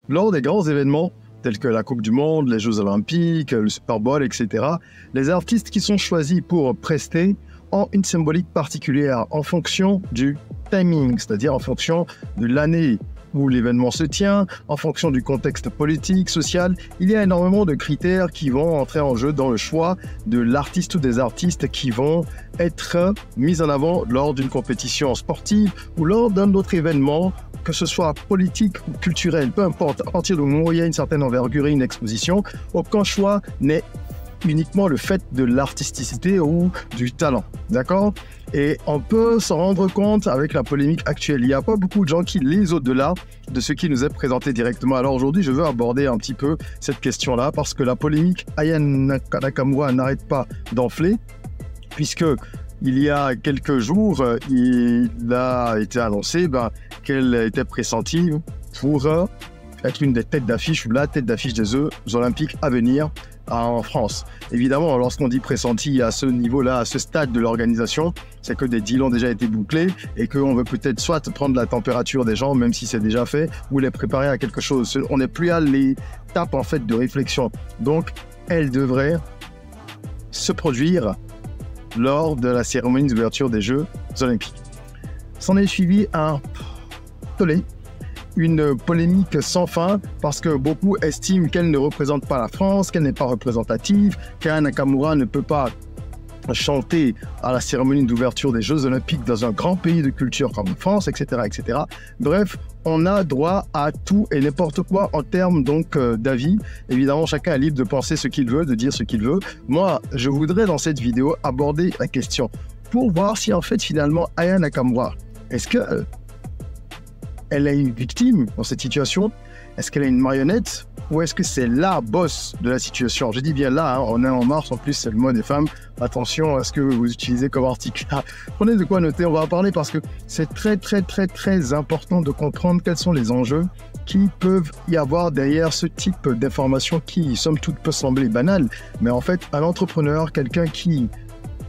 Lors des grands événements tels que la Coupe du Monde, les Jeux Olympiques, le Super Bowl, etc., les artistes qui sont choisis pour prester ont une symbolique particulière en fonction du timing, c'est-à-dire en fonction de l'année où l'événement se tient, en fonction du contexte politique, social. Il y a énormément de critères qui vont entrer en jeu dans le choix de l'artiste ou des artistes qui vont être mis en avant lors d'une compétition sportive ou lors d'un autre événement, que ce soit politique ou culturel, peu importe, à partir du moment où il y a une certaine envergure et une exposition, aucun choix n'est uniquement le fait de l'artisticité ou du talent, d'accord? Et on peut s'en rendre compte avec la polémique actuelle. Il n'y a pas beaucoup de gens qui lisent au-delà de ce qui nous est présenté directement. Alors aujourd'hui, je veux aborder un petit peu cette question-là parce que la polémique Aya Nakamura n'arrête pas d'enfler, puisque il y a quelques jours, il a été annoncé qu'elle était pressentie pour être une des têtes d'affiche ou la tête d'affiche des Jeux Olympiques à venir en France. Évidemment, lorsqu'on dit pressenti à ce niveau-là, à ce stade de l'organisation, c'est que des deals ont déjà été bouclés et qu'on veut peut-être soit prendre la température des gens, même si c'est déjà fait, ou les préparer à quelque chose. On n'est plus à l'étape en fait de réflexion. Donc, elle devrait se produire lors de la cérémonie d'ouverture des Jeux Olympiques. S'en est suivi un tollé, une polémique sans fin parce que beaucoup estiment qu'elle ne représente pas la France, qu'elle n'est pas représentative, qu'Aya Nakamura ne peut pas chanter à la cérémonie d'ouverture des Jeux Olympiques dans un grand pays de culture comme la France, etc., etc. Bref, on a droit à tout et n'importe quoi en termes donc d'avis. Évidemment, chacun est libre de penser ce qu'il veut, de dire ce qu'il veut. Moi, je voudrais dans cette vidéo aborder la question pour voir si en fait finalement Aya Nakamura, est-ce que elle est une victime dans cette situation? Est-ce qu'elle est une marionnette? Ou est-ce que c'est la boss de la situation? Je dis bien là, on est en mars, en plus c'est le mois des femmes. Attention à ce que vous utilisez comme article. Prenez de quoi noter, on va en parler parce que c'est très important de comprendre quels sont les enjeux qui peuvent y avoir derrière ce type d'information qui, somme toute, peut sembler banale. Mais en fait, un entrepreneur, quelqu'un qui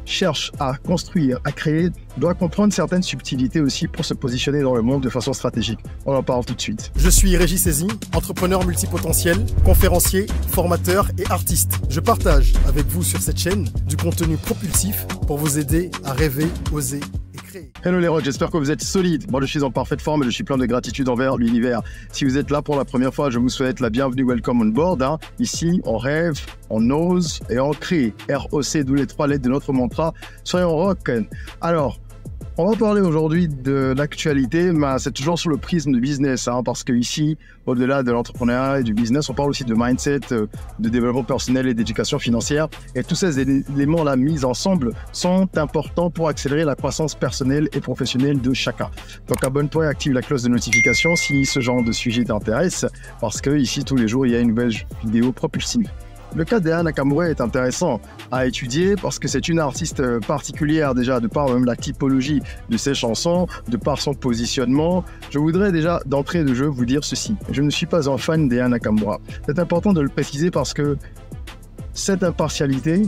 cherche à construire, à créer, doit comprendre certaines subtilités aussi pour se positionner dans le monde de façon stratégique. On en parle tout de suite. Je suis Régis Saizy, entrepreneur multipotentiel, conférencier, formateur et artiste. Je partage avec vous sur cette chaîne du contenu propulsif pour vous aider à rêver, oser et créer. Hello les rocs, j'espère que vous êtes solides. Moi je suis en parfaite forme et je suis plein de gratitude envers l'univers. Si vous êtes là pour la première fois, je vous souhaite la bienvenue, welcome on board. Ici, on rêve, on ose et on crée. ROC, d'où les 3 lettres de notre mantra. Soyons rock. Alors, on va parler aujourd'hui de l'actualité, mais c'est toujours sous le prisme du business, parce que ici, au-delà de l'entrepreneuriat et du business, on parle aussi de mindset, de développement personnel et d'éducation financière. Et tous ces éléments-là mis ensemble sont importants pour accélérer la croissance personnelle et professionnelle de chacun. Donc abonne-toi et active la cloche de notification si ce genre de sujet t'intéresse, parce que ici, tous les jours, il y a une nouvelle vidéo propulsive. Le cas d'Aya Nakamura est intéressant à étudier parce que c'est une artiste particulière déjà de par même la typologie de ses chansons, de par son positionnement. Je voudrais déjà d'entrée de jeu vous dire ceci. Je ne suis pas un fan d'Aya Nakamura. C'est important de le préciser parce que cette impartialité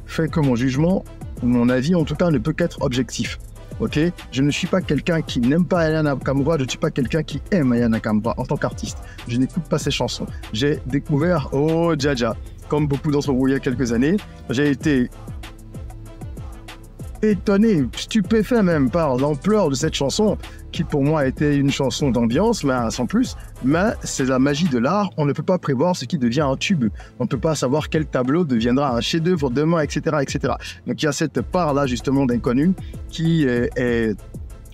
fait que mon jugement, ou mon avis en tout cas, ne peut qu'être objectif. Ok, je ne suis pas quelqu'un qui n'aime pas Aya Nakamura, je ne suis pas quelqu'un qui aime Aya Nakamura en tant qu'artiste. Je n'écoute pas ses chansons. J'ai découvert Oh Jaja, comme beaucoup d'entre vous il y a quelques années. J'ai été étonné, stupéfait même par l'ampleur de cette chanson, qui pour moi était une chanson d'ambiance, mais sans plus. Mais c'est la magie de l'art, on ne peut pas prévoir ce qui devient un tube. On ne peut pas savoir quel tableau deviendra un chef-d'œuvre demain, etc., etc. Donc il y a cette part-là justement d'inconnu qui est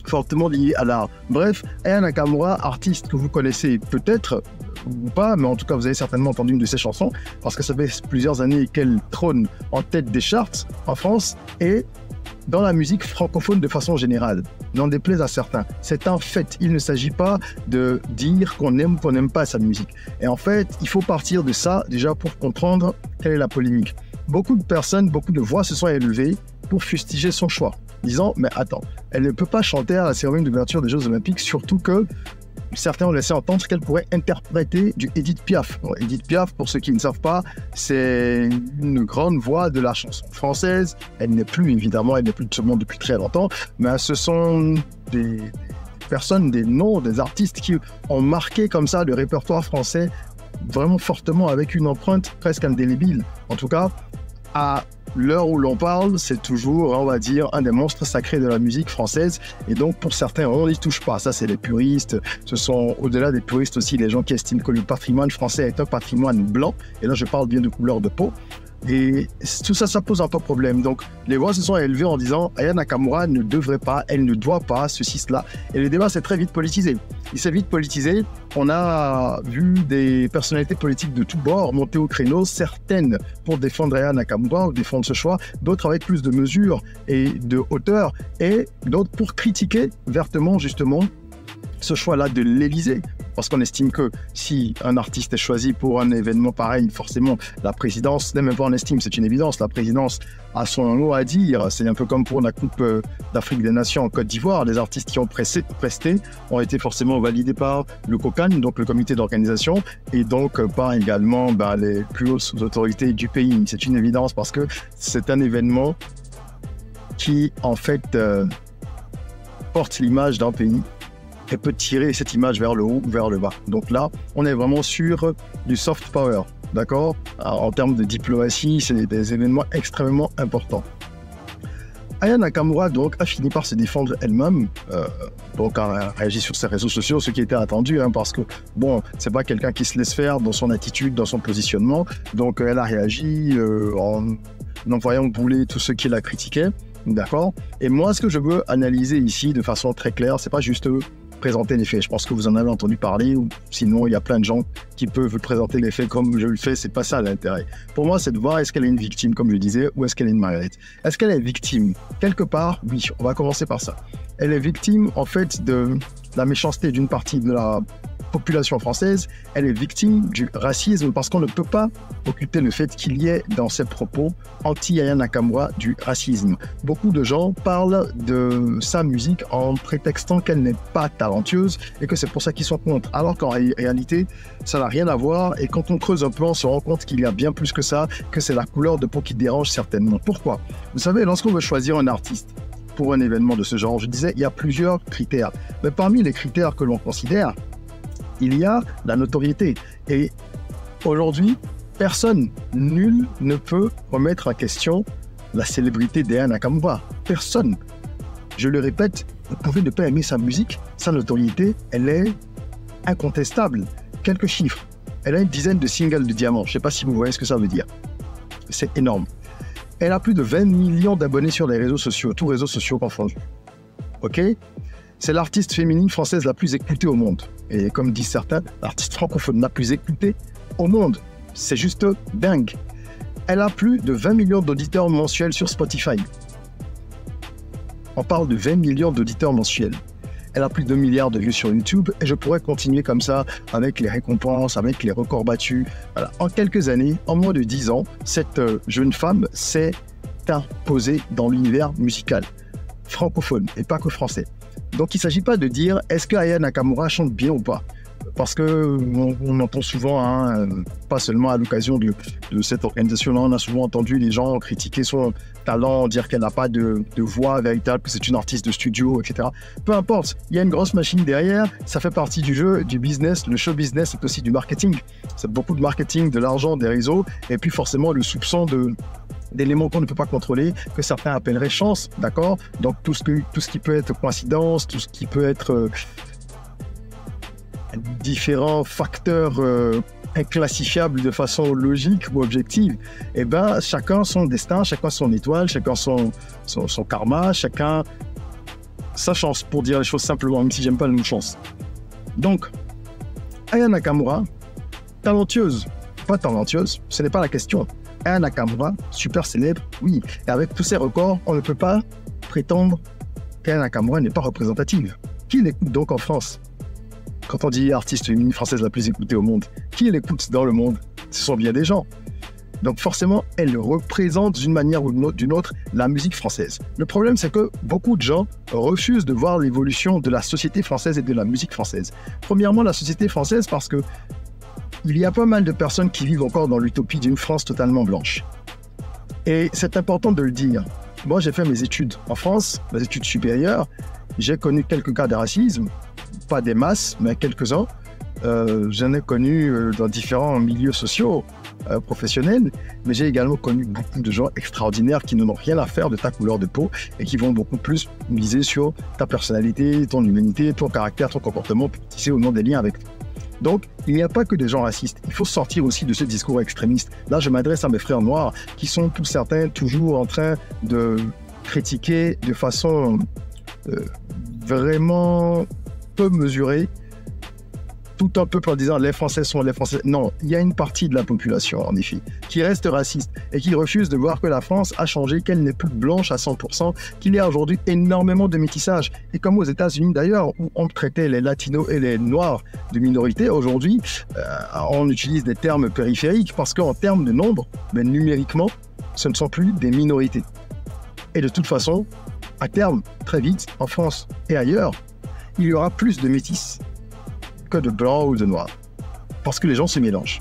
fortement liée à l'art. Bref, Aya Nakamura, artiste que vous connaissez peut-être, ou pas, mais en tout cas vous avez certainement entendu une de ses chansons, parce que ça fait plusieurs années qu'elle trône en tête des charts en France et dans la musique francophone de façon générale. N'en déplaise à certains. C'est un fait. Il ne s'agit pas de dire qu'on aime ou qu'on n'aime pas sa musique. Et en fait, il faut partir de ça déjà pour comprendre quelle est la polémique. Beaucoup de personnes, beaucoup de voix se sont élevées pour fustiger son choix, disant « Mais attends, elle ne peut pas chanter à la cérémonie d'ouverture des Jeux Olympiques, surtout que certains ont laissé entendre qu'elle pourrait interpréter du Edith Piaf. Bon, Edith Piaf, pour ceux qui ne savent pas, c'est une grande voix de la chanson française. Elle n'est plus, évidemment, elle n'est plus de ce monde depuis très longtemps, mais ce sont des personnes, des noms, des artistes qui ont marqué comme ça le répertoire français vraiment fortement avec une empreinte presque indélébile. En tout cas, à l'heure où l'on parle, c'est toujours, on va dire, un des monstres sacrés de la musique française. Et donc, pour certains, on n'y touche pas. Ça, c'est les puristes. Ce sont, au-delà des puristes aussi, les gens qui estiment que le patrimoine français est un patrimoine blanc. Et là, je parle bien de couleur de peau. Et tout ça, ça pose un peu problème. Donc, les voix se sont élevées en disant Aya Nakamura ne devrait pas, elle ne doit pas, ceci, cela. Et le débat s'est très vite politisé. Il s'est vite politisé. On a vu des personnalités politiques de tous bords monter au créneau, certaines pour défendre Aya Nakamura ou défendre ce choix, d'autres avec plus de mesure et de hauteur, et d'autres pour critiquer vertement, justement, ce choix-là de l'Élysée. Parce qu'on estime que si un artiste est choisi pour un événement pareil, forcément, la présidence, même pas on estime, c'est une évidence, la présidence a son mot à dire. C'est un peu comme pour la Coupe d'Afrique des Nations en Côte d'Ivoire. Les artistes qui ont presté ont été forcément validés par le COCAN, donc le comité d'organisation, et donc par également les plus hautes autorités du pays. C'est une évidence parce que c'est un événement qui, en fait, porte l'image d'un pays et peut tirer cette image vers le haut ou vers le bas. Donc là, on est vraiment sur du soft power, d'accord? En termes de diplomatie, c'est des événements extrêmement importants. Aya Nakamura, donc, a fini par se défendre elle-même, donc a réagi sur ses réseaux sociaux, ce qui était attendu, parce que, bon, c'est pas quelqu'un qui se laisse faire dans son attitude, dans son positionnement, donc elle a réagi en envoyant bouler tous ceux qui la critiquaient, d'accord? Et moi, ce que je veux analyser ici de façon très claire, c'est pas juste présenter les faits. Je pense que vous en avez entendu parler, ou sinon il y a plein de gens qui peuvent présenter les faits comme je le fais. C'est pas ça l'intérêt. Pour moi, c'est de voir est-ce qu'elle est une victime, comme je disais, ou est-ce qu'elle est une marionnette. Est-ce qu'elle est victime? Quelque part, oui. On va commencer par ça. Elle est victime, en fait, de la méchanceté d'une partie de la population française. Elle est victime du racisme parce qu'on ne peut pas occulter le fait qu'il y ait dans ses propos anti-Aya Nakamura du racisme. Beaucoup de gens parlent de sa musique en prétextant qu'elle n'est pas talentueuse et que c'est pour ça qu'ils sont contre. Alors qu'en réalité, ça n'a rien à voir, et quand on creuse un peu, on se rend compte qu'il y a bien plus que ça, que c'est la couleur de peau qui dérange certainement. Pourquoi? Vous savez, lorsqu'on veut choisir un artiste pour un événement de ce genre, je disais, il y a plusieurs critères. Mais parmi les critères que l'on considère, il y a la notoriété. Et aujourd'hui, personne, nul ne peut remettre en question la célébrité d'Aya Nakamura. Personne. Je le répète, vous pouvez ne pas aimer sa musique, sa notoriété, elle est incontestable. Quelques chiffres. Elle a une dizaine de singles de diamants. Je ne sais pas si vous voyez ce que ça veut dire. C'est énorme. Elle a plus de 20 millions d'abonnés sur les réseaux sociaux, tous réseaux sociaux confondus. Ok? C'est l'artiste féminine française la plus écoutée au monde. Et comme disent certains, l'artiste francophone la plus écoutée au monde. C'est juste dingue. Elle a plus de 20 millions d'auditeurs mensuels sur Spotify. On parle de 20 millions d'auditeurs mensuels. Elle a plus de 2 milliards de vues sur YouTube, et je pourrais continuer comme ça avec les récompenses, avec les records battus. Voilà. En quelques années, en moins de 10 ans, cette jeune femme s'est imposée dans l'univers musical francophone et pas que français. Donc il ne s'agit pas de dire est-ce que Aya Nakamura chante bien ou pas, parce qu'on entend souvent, pas seulement à l'occasion de cette organisation-là, on a souvent entendu les gens critiquer son talent, dire qu'elle n'a pas de voix véritable, que c'est une artiste de studio, etc. Peu importe, il y a une grosse machine derrière, ça fait partie du jeu, du business. Le show business, c'est aussi du marketing. C'est beaucoup de marketing, de l'argent, des réseaux, et puis forcément le soupçon d'éléments qu'on ne peut pas contrôler, que certains appelleraient chance, d'accord? Donc tout ce qui peut être coïncidence, tout ce qui peut être différents facteurs inclassifiables de façon logique ou objective, eh ben chacun son destin, chacun son étoile, chacun son karma, chacun sa chance, pour dire les choses simplement, même si j'aime pas le mot chance. Donc, Aya Nakamura, talentueuse, pas talentueuse, ce n'est pas la question. Aya Nakamura, super célèbre, oui. Et avec tous ces records, on ne peut pas prétendre qu'Aya Nakamura n'est pas représentative. Qui l'écoute donc en France? Quand on dit artiste féminine française la plus écoutée au monde, qui l'écoute dans le monde? Ce sont bien des gens. Donc forcément, elle représente d'une manière ou d'une autre la musique française. Le problème, c'est que beaucoup de gens refusent de voir l'évolution de la société française et de la musique française. Premièrement, la société française, parce que il y a pas mal de personnes qui vivent encore dans l'utopie d'une France totalement blanche. Et c'est important de le dire. moi j'ai fait mes études en France, mes études supérieures, j'ai connu quelques cas de racisme, pas des masses, mais quelques-uns. J'en ai connu dans différents milieux sociaux, professionnels, mais j'ai également connu beaucoup de gens extraordinaires qui n'ont rien à faire de ta couleur de peau et qui vont beaucoup plus miser sur ta personnalité, ton humanité, ton caractère, ton comportement, pour tisser au nom des liens avec toi. Donc, il n'y a pas que des gens racistes. Il faut sortir aussi de ce discours extrémiste. Là, je m'adresse à mes frères noirs qui sont tous certains toujours en train de critiquer de façon vraiment peu mesurée tout un peuple en disant les Français sont les Français. Non, il y a une partie de la population, en effet, qui reste raciste et qui refuse de voir que la France a changé, qu'elle n'est plus blanche à 100%, qu'il y a aujourd'hui énormément de métissage. Et comme aux États-Unis d'ailleurs, où on traitait les latinos et les noirs de minorité, aujourd'hui, on utilise des termes périphériques parce qu'en termes de nombre, mais numériquement, ce ne sont plus des minorités. Et de toute façon, à terme, très vite, en France et ailleurs, il y aura plus de métis que de blancs ou de noirs, parce que les gens se mélangent.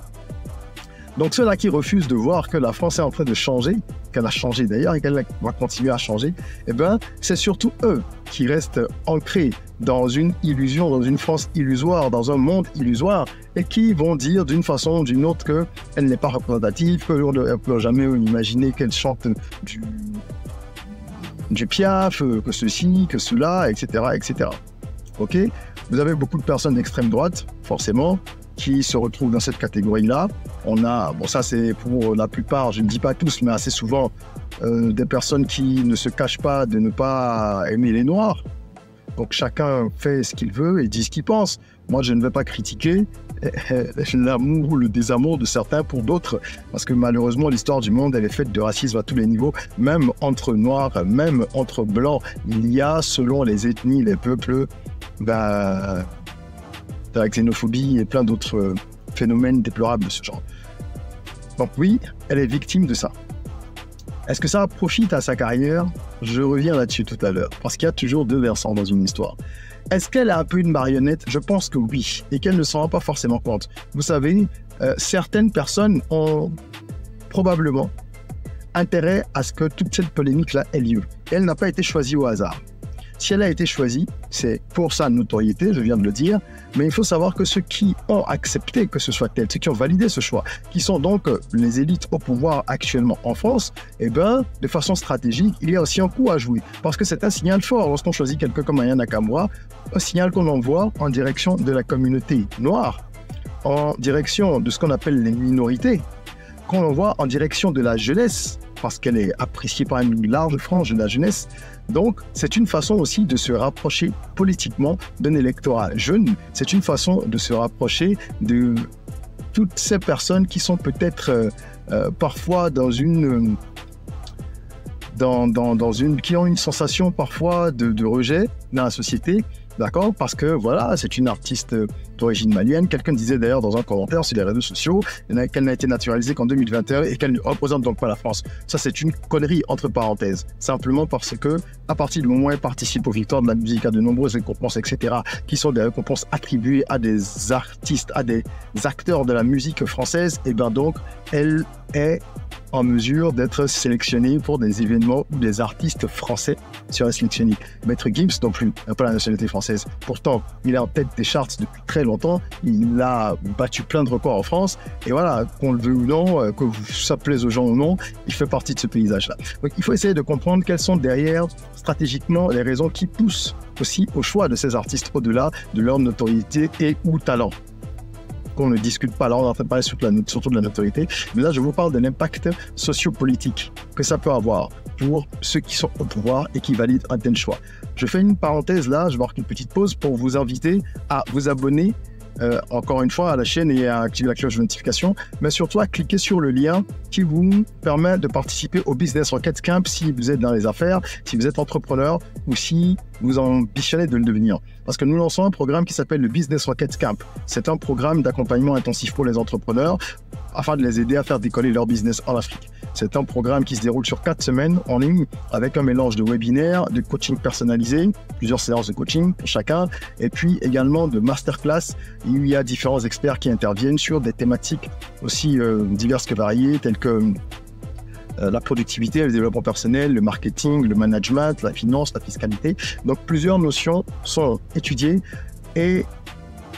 Donc ceux-là qui refusent de voir que la France est en train de changer, qu'elle a changé d'ailleurs et qu'elle va continuer à changer, eh ben, c'est surtout eux qui restent ancrés dans une illusion, dans une France illusoire, dans un monde illusoire, et qui vont dire d'une façon ou d'une autre qu'elle n'est pas représentative, qu'on ne peut jamais imaginer qu'elle chante du Piaf, que ceci, que cela, etc., etc. Ok ? Vous avez beaucoup de personnes d'extrême droite, forcément, qui se retrouvent dans cette catégorie-là. On a, bon ça c'est pour la plupart, je ne dis pas tous, mais assez souvent, des personnes qui ne se cachent pas de ne pas aimer les Noirs. Donc chacun fait ce qu'il veut et dit ce qu'il pense. Moi, je ne vais pas critiquer l'amour ou le désamour de certains pour d'autres, parce que malheureusement, l'histoire du monde, elle est faite de racisme à tous les niveaux, même entre Noirs, même entre Blancs. Il y a, selon les ethnies, les peuples, de la xénophobie et plein d'autres phénomènes déplorables de ce genre. Donc oui, elle est victime de ça. Est-ce que ça profite à sa carrière? Je reviens là-dessus tout à l'heure, parce qu'il y a toujours deux versants dans une histoire. Est-ce qu'elle est un peu une marionnette? Je pense que oui, et qu'elle ne s'en rend pas forcément compte. Vous savez, certaines personnes ont probablement intérêt à ce que toute cette polémique-là ait lieu. Elle n'a pas été choisie au hasard. Si elle a été choisie, c'est pour sa notoriété, je viens de le dire, mais il faut savoir que ceux qui ont accepté que ce soit tel, ceux qui ont validé ce choix, qui sont donc les élites au pouvoir actuellement en France, eh ben, de façon stratégique, il y a aussi un coup à jouer. Parce que c'est un signal fort lorsqu'on choisit quelqu'un comme Aya Nakamura, un signal qu'on envoie en direction de la communauté noire, en direction de ce qu'on appelle les minorités, qu'on envoie en direction de la jeunesse, parce qu'elle est appréciée par une large frange de la jeunesse. Donc, c'est une façon aussi de se rapprocher politiquement d'un électorat jeune. C'est une façon de se rapprocher de toutes ces personnes qui sont peut-être parfois qui ont une sensation parfois de rejet dans la société. D'accord? Parce que voilà, c'est une artiste d'origine malienne. Quelqu'un disait d'ailleurs dans un commentaire sur les réseaux sociaux qu'elle n'a été naturalisée qu'en 2021 et qu'elle ne représente donc pas la France. Ça, c'est une connerie, entre parenthèses. Simplement parce que, à partir du moment où elle participe aux victoires de la musique, à de nombreuses récompenses, etc., qui sont des récompenses attribuées à des artistes, à des acteurs de la musique française, et bien donc, elle est en mesure d'être sélectionnée pour des événements où des artistes français seraient sélectionnés. Maître Gims non plus n'a pas la nationalité française. Pourtant, il est en tête des charts depuis très longtemps. Il a battu plein de records en France. Et voilà, qu'on le veut ou non, que ça plaise aux gens ou non, il fait partie de ce paysage-là. Donc, il faut essayer de comprendre quelles sont derrière, stratégiquement, les raisons qui poussent aussi au choix de ces artistes au-delà de leur notoriété et ou talent. Qu'on ne discute pas. Là, on est en train de parler surtout de la notoriété. Mais là, je vous parle de l'impact sociopolitique que ça peut avoir pour ceux qui sont au pouvoir et qui valident un tel choix. Je fais une parenthèse là, je marque une petite pause pour vous inviter à vous abonner encore une fois à la chaîne et à activer la cloche de notification, mais surtout à cliquer sur le lien qui vous permet de participer au Business Rocket Camp si vous êtes dans les affaires, si vous êtes entrepreneur ou si vous ambitionnez de le devenir. Parce que nous lançons un programme qui s'appelle le Business Rocket Camp. C'est un programme d'accompagnement intensif pour les entrepreneurs afin de les aider à faire décoller leur business en Afrique. C'est un programme qui se déroule sur 4 semaines en ligne avec un mélange de webinaires, de coaching personnalisé, plusieurs séances de coaching pour chacun, et puis également de masterclass où il y a différents experts qui interviennent sur des thématiques aussi diverses que variées, telles que la productivité, le développement personnel, le marketing, le management, la finance, la fiscalité. Donc plusieurs notions sont étudiées et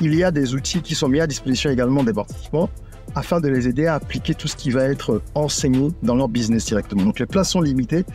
il y a des outils qui sont mis à disposition également des participants afin de les aider à appliquer tout ce qui va être enseigné dans leur business directement. Donc les places sont limitées.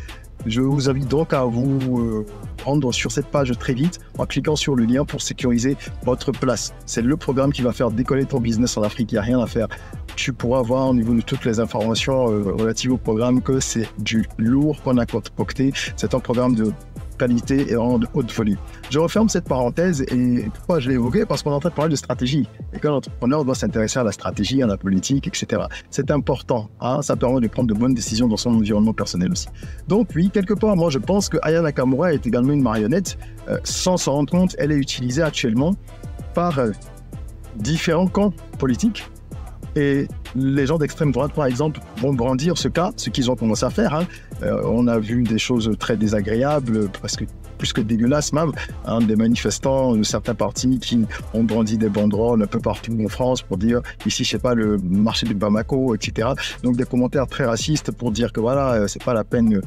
Je vous invite donc à vous rendre sur cette page très vite en cliquant sur le lien pour sécuriser votre place. C'est le programme qui va faire décoller ton business en Afrique, il n'y a rien à faire. Tu pourras voir au niveau de toutes les informations relatives au programme que c'est du lourd qu'on a concocté. C'est un programme de qualité et en haute folie. Je referme cette parenthèse et pourquoi je l'ai évoqué? Parce qu'on est en train de parler de stratégie et qu'un entrepreneur doit s'intéresser à la stratégie, à la politique, etc. C'est important, hein? Ça permet de prendre de bonnes décisions dans son environnement personnel aussi. Donc oui, quelque part, moi je pense que Aya Nakamura est également une marionnette. Sans s'en rendre compte, elle est utilisée actuellement par différents camps politiques. Et les gens d'extrême droite, par exemple, vont brandir ce qu'ils ont commencé à faire. Hein. On a vu des choses très désagréables, presque plus que dégueulasses même, hein, des manifestants de certains partis qui ont brandi des banderoles un peu partout en France pour dire ici, je sais pas, le marché de Bamako, etc. Donc des commentaires très racistes pour dire que voilà, c'est pas la peine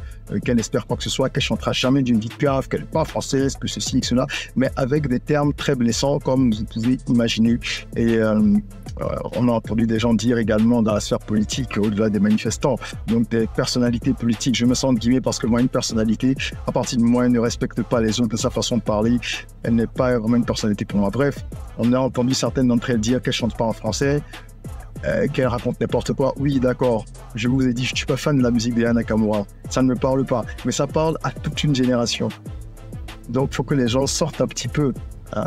qu'elle espère quoi que ce soit, qu'elle chantera jamais d'une vie de Piaf, qu'elle n'est pas française, que ceci, que cela, mais avec des termes très blessants comme vous pouvez imaginer. Et on a entendu des gens dire également dans la sphère politique, au-delà des manifestants, donc des personnalités politiques. Je me sens de guillemets parce que moi, une personnalité, à partir du moment où elle ne respecte pas les autres de sa façon de parler, elle n'est pas vraiment une personnalité pour moi. Bref, on a entendu certaines d'entre elles dire qu'elles ne chantent pas en français, qu'elles racontent n'importe quoi. Oui, d'accord, je vous ai dit, je ne suis pas fan de la musique d'Aya Nakamura. Ça ne me parle pas, mais ça parle à toute une génération. Donc, il faut que les gens sortent un petit peu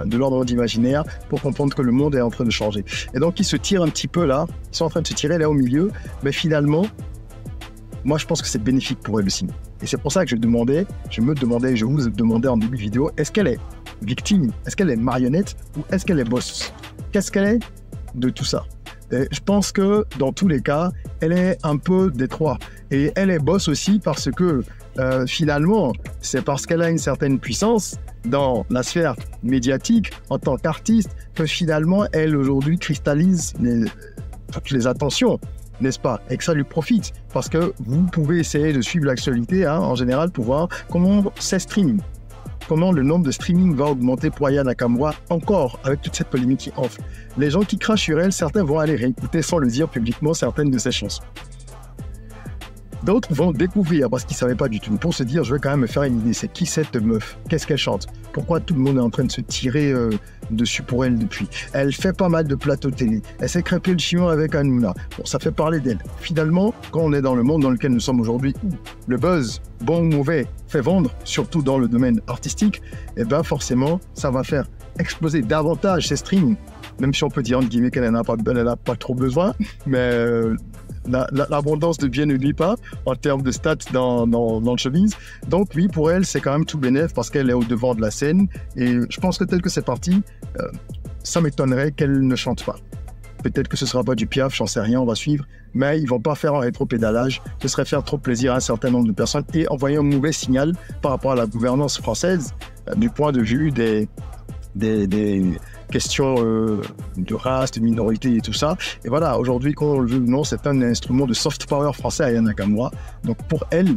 de l'ordre d'imaginaire pour comprendre que le monde est en train de changer. Et donc, ils se tirent un petit peu là, ils sont en train de se tirer là au milieu, mais finalement, moi, je pense que c'est bénéfique pour elle aussi. Et c'est pour ça que je vous demandais en début de vidéo, est-ce qu'elle est victime, est-ce qu'elle est marionnette ou est-ce qu'elle est boss? Qu'est-ce qu'elle est de tout ça? Et je pense que dans tous les cas, elle est un peu des trois. Et elle est boss aussi parce que finalement, c'est parce qu'elle a une certaine puissance dans la sphère médiatique en tant qu'artiste que finalement, elle aujourd'hui cristallise toutes les attentions, n'est-ce pas? Et que ça lui profite parce que vous pouvez essayer de suivre l'actualité en général pour voir comment c'est streaming. Comment le nombre de streaming va augmenter pour Aya Nakamura encore avec toute cette polémique qui enfle. Les gens qui crachent sur elle, certains vont aller réécouter sans le dire publiquement certaines de ses chansons. D'autres vont découvrir parce qu'ils ne savaient pas du tout. Pour se dire, je vais quand même me faire une idée. C'est qui cette meuf? Qu'est-ce qu'elle chante? Pourquoi tout le monde est en train de se tirer dessus pour elle depuis? Elle fait pas mal de plateaux télé. Elle s'est crêpée le chignon avec Hanouna. Bon, ça fait parler d'elle. Finalement, quand on est dans le monde dans lequel nous sommes aujourd'hui, où le buzz, bon ou mauvais, fait vendre, surtout dans le domaine artistique, eh bien forcément, ça va faire exploser davantage ses streams. Même si on peut dire, entre guillemets, qu'elle n'a pas trop besoin, mais... l'abondance de bien ne nuit pas en termes de stats dans le showbiz. Donc oui, pour elle, c'est quand même tout bénef parce qu'elle est au devant de la scène. Et je pense que tel que c'est parti, ça m'étonnerait qu'elle ne chante pas. Peut-être que ce ne sera pas du Piaf, j'en sais rien, on va suivre. Mais ils ne vont pas faire un rétro-pédalage. Ce serait faire trop plaisir à un certain nombre de personnes et envoyer un mauvais signal par rapport à la gouvernance française du point de vue des questions de race, de minorité et tout ça. Et voilà, aujourd'hui, qu'on le veut ou non, c'est un instrument de soft power français à Aya Nakamura. Donc pour elle,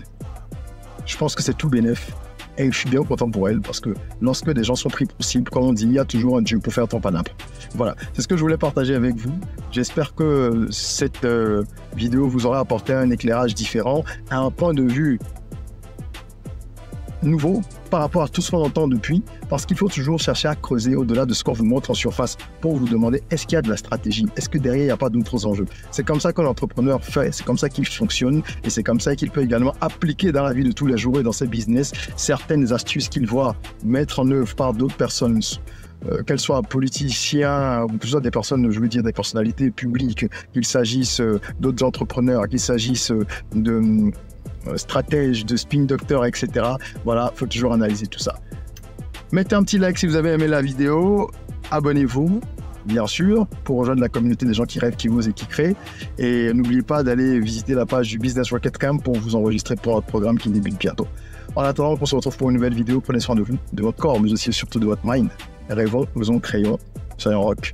je pense que c'est tout bénef. Et je suis bien content pour elle parce que lorsque des gens sont pris pour cible, comme on dit, il y a toujours un Dieu pour faire ton panapre. Voilà, c'est ce que je voulais partager avec vous. J'espère que cette vidéo vous aura apporté un éclairage différent, un point de vue nouveau par rapport à tout ce qu'on entend depuis, parce qu'il faut toujours chercher à creuser au-delà de ce qu'on vous montre en surface pour vous demander est-ce qu'il y a de la stratégie, est-ce que derrière il n'y a pas d'autres enjeux. C'est comme ça qu'un entrepreneur fait, c'est comme ça qu'il fonctionne et c'est comme ça qu'il peut également appliquer dans la vie de tous les jours et dans ses business certaines astuces qu'il voit mettre en œuvre par d'autres personnes, qu'elles soient politiciens ou que ce soit des personnes, je veux dire des personnalités publiques, qu'il s'agisse d'autres entrepreneurs, qu'il s'agisse de stratège, de spin doctor, etc. Voilà, il faut toujours analyser tout ça. Mettez un petit like si vous avez aimé la vidéo, abonnez-vous, bien sûr, pour rejoindre la communauté des gens qui rêvent, qui osent et qui créent. Et n'oubliez pas d'aller visiter la page du Business Rocket Camp pour vous enregistrer pour notre programme qui débute bientôt. En attendant qu'on se retrouve pour une nouvelle vidéo, prenez soin de vous, de votre corps, mais aussi surtout de votre mind. Rêvons, osons, créons, soyons rock.